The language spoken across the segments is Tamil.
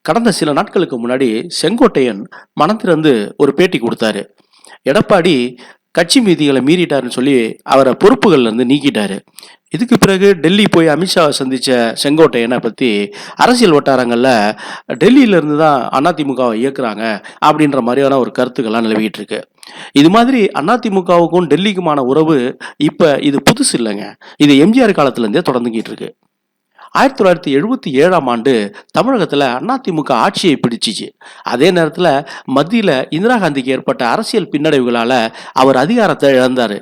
கடந்த சில நாட்களுக்கு முன்னாடி செங்கோட்டையன் மனம் திறந்து ஒரு பேட்டி கொடுத்தாரு. எடப்பாடி கட்சி மீதிகளை மீறிட்டாருன்னு சொல்லி அவரை பொறுப்புகள்ல இருந்து நீக்கிட்டாரு. இதுக்கு பிறகு டெல்லி போய் அமித்ஷாவை சந்திச்ச செங்கோட்டையனை பத்தி அரசியல் வட்டாரங்கள்ல டெல்லியில இருந்து தான் அதிமுகவை இயக்குறாங்க அப்படின்ற மாதிரியான ஒரு கருத்துக்கள்லாம் நிலவிட்டு இருக்கு. இது மாதிரி அதிமுகவுக்கும் டெல்லிக்குமான உறவு இப்ப இது புதுசு இல்லைங்க. இது எம்ஜிஆர் காலத்துல இருந்தே தொடர்ந்துகிட்டு இருக்கு. 1977ஆம் ஆண்டு தமிழகத்தில் அதிமுக ஆட்சியை பிடிச்சிச்சு. அதே நேரத்தில் மத்தியில் இந்திரா காந்திக்கு ஏற்பட்ட அரசியல் பின்னடைவுகளால் அவர் அதிகாரத்தை இழந்தார்.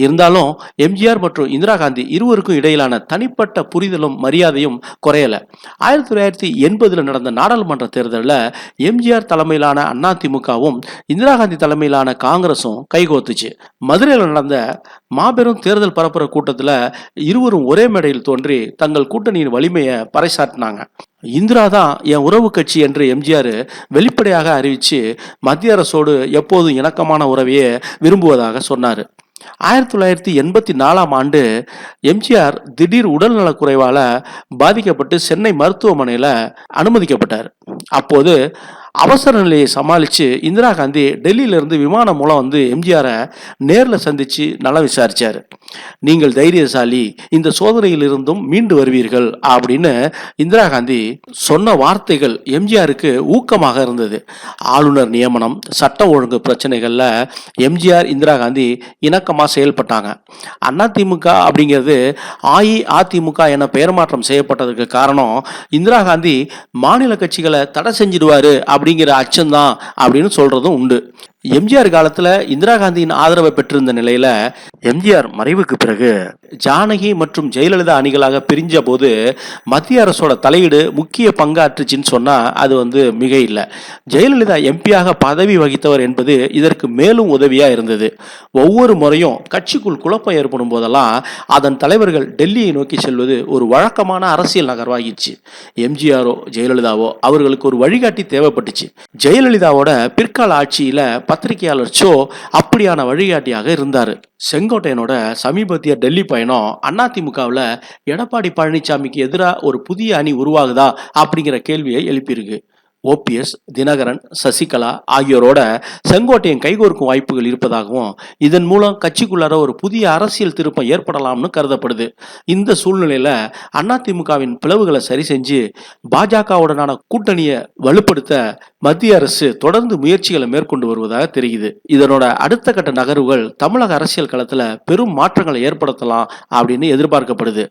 இருந்தாலும் எம்ஜிஆர் மற்றும் இந்திரா காந்தி இருவருக்கும் இடையிலான தனிப்பட்ட புரிதலும் மரியாதையும் குறையல. 1980 நடந்த நாடாளுமன்ற தேர்தலில் எம்ஜிஆர் தலைமையிலான அதிமுகவும் இந்திரா காந்தி தலைமையிலான காங்கிரஸும் கைகோத்துச்சு. மதுரையில் நடந்த மாபெரும் தேர்தல் பரப்புரை கூட்டத்தில் இருவரும் ஒரே மேடையில் தோன்றி தங்கள் கூட்டணியின் வலிமையை பறைசாட்டினாங்க. இந்திரா தான் என் உறவு கட்சி என்று எம்ஜிஆர் வெளிப்படையாக அறிவிச்சு மத்திய அரசோடு எப்போதும் இணக்கமான உறவையே விரும்புவதாக சொன்னார். 1984ஆம் ஆண்டு எம்ஜிஆர் திடீர் உடல்நலக் குறைவால பாதிக்கப்பட்டு சென்னை மருத்துவமனையில் அனுமதிக்கப்பட்டார். அப்போது அவசர நிலையை சமாளித்து இந்திரா காந்தி டெல்லியிலிருந்து விமானம் மூலம் வந்து எம்ஜிஆரை நேரில் சந்தித்து நலம் விசாரித்தார். நீங்கள் தைரியசாலி, இந்த சோதனையிலிருந்தும் மீண்டு வருவீர்கள் அப்படின்னு இந்திரா காந்தி சொன்ன வார்த்தைகள் எம்ஜிஆருக்கு ஊக்கமாக இருந்தது. ஆளுநர் நியமனம், சட்டம் ஒழுங்கு பிரச்சனைகளில் எம்ஜிஆர் இந்திரா காந்தி இணக்கமாக செயல்பட்டாங்க. அதிமுக அப்படிங்கிறது அஇஅதிமுக என பெயர் மாற்றம் செய்யப்பட்டதுக்கு காரணம் இந்திரா காந்தி மாநில கட்சிகளை தடை செஞ்சிடுவாரு அப்படிங்கிற அச்சம்தான் அப்படின்னு சொல்றதும் உண்டு. எம்ஜிஆர் காலத்துல இந்திரா காந்தியின் ஆதரவை பெற்றிருந்த நிலையில எம்ஜிஆர் மறைவுக்கு பிறகு ஜானகி மற்றும் ஜெயலலிதா அணிகளாக பிரிஞ்ச போது மத்திய அரசோட தலையீடு முக்கிய பங்காற்றுச்சின்னு சொன்னா அது மிக இல்லை. ஜெயலலிதா எம்பியாக பதவி வகித்தவர் என்பது இதற்கு மேலும் உதவியா இருந்தது. ஒவ்வொரு முறையும் கட்சிக்குள் குழப்பம் ஏற்படும் போதெல்லாம் அதன் தலைவர்கள் டெல்லியை நோக்கி செல்வது ஒரு வழக்கமான அரசியல் நகர்வாகிடுச்சு. எம்ஜிஆரோ ஜெயலலிதாவோ அவர்களுக்கு ஒரு வழிகாட்டி தேவைப்பட்டுச்சு. ஜெயலலிதாவோட பிற்கால ஆட்சியில பத்திரிகையாளர் சோ அப்படியான வழிகாட்டியாக இருந்தார். செங்கோட்டையனோட சமீபத்திய டெல்லி பயணம் அதிமுகவில் எடப்பாடி பழனிசாமிக்கு எதிராக ஒரு புதிய அணி உருவாகுதா அப்படிங்கிற கேள்வியை எழுப்பியிருக்கு. ஓபிஎஸ், தினகரன், சசிகலா ஆகியோரோட செங்கோட்டையன் கைகோர்க்கும் வாய்ப்புகள் இருப்பதாகவும் இதன் மூலம் கட்சிக்குள்ளார ஒரு புதிய அரசியல் திருப்பம் ஏற்படலாம்னு கருதப்படுது. இந்த சூழ்நிலையில அதிமுகவின் பிளவுகளை சரி செஞ்சு பாஜகவுடனான கூட்டணியை வலுப்படுத்த மத்திய அரசு தொடர்ந்து முயற்சிகளை மேற்கொண்டு வருவதாக தெரியுது. இதனோட அடுத்த கட்ட நகர்வுகள் தமிழக அரசியல் களத்துல பெரும் மாற்றங்களை ஏற்படுத்தலாம் அப்படின்னு எதிர்பார்க்கப்படுது.